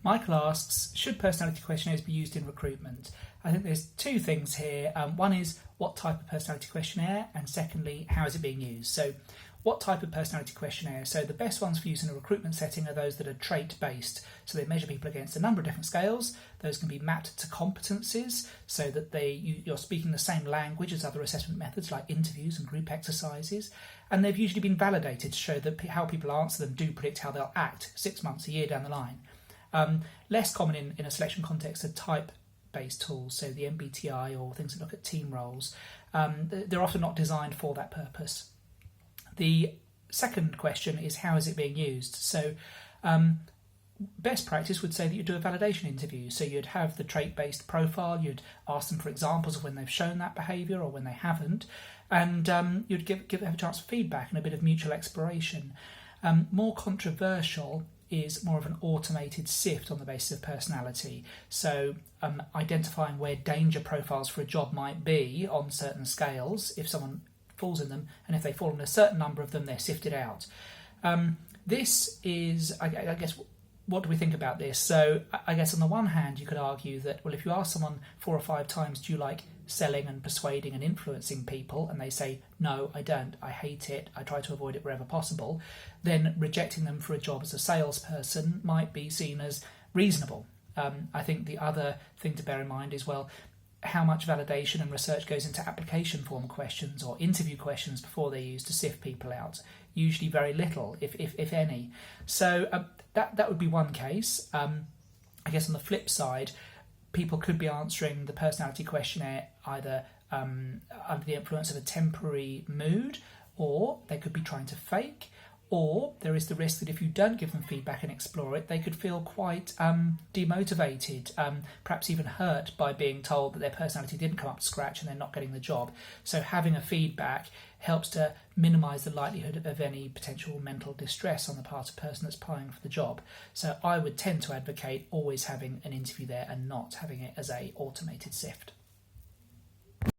Michael asks, should personality questionnaires be used in recruitment? I think there's two things here. One is what type of personality questionnaire, and secondly, how is it being used? So what type of personality questionnaire? So the best ones for use in a recruitment setting are those that are trait-based. So they measure people against a number of different scales. Those can be mapped to competencies so that you're speaking the same language as other assessment methods like interviews and group exercises. And they've usually been validated to show that how people answer them do predict how they'll act 6 months, a year down the line. Less common in a selection context are type-based tools, so the MBTI or things that look at team roles. They're often not designed for that purpose. The second question is, how is it being used? So best practice would say that you do a validation interview. So you'd have the trait-based profile, you'd ask them for examples of when they've shown that behaviour or when they haven't, and you'd have a chance for feedback and a bit of mutual exploration. More controversial is more of an automated sift on the basis of personality. So identifying where danger profiles for a job might be on certain scales, if someone falls in them, and if they fall in a certain number of them, they're sifted out. This is, I guess, what do we think about this? So I guess on the one hand, you could argue that, well, if you ask someone 4 or 5 times, do you like selling and persuading and influencing people, and they say, no, I don't, I hate it, I try to avoid it wherever possible, then rejecting them for a job as a salesperson might be seen as reasonable. I think the other thing to bear in mind is, well, how much validation and research goes into application form questions or interview questions before they're used to sift people out? Usually very little, if any. So that would be one case. I guess on the flip side, people could be answering the personality questionnaire either under the influence of a temporary mood, or they could be trying to fake, or there is the risk that if you don't give them feedback and explore it, they could feel quite demotivated, perhaps even hurt by being told that their personality didn't come up to scratch and they're not getting the job. So having a feedback helps to minimise the likelihood of any potential mental distress on the part of the person that's applying for the job. So I would tend to advocate always having an interview there and not having it as a automated sift.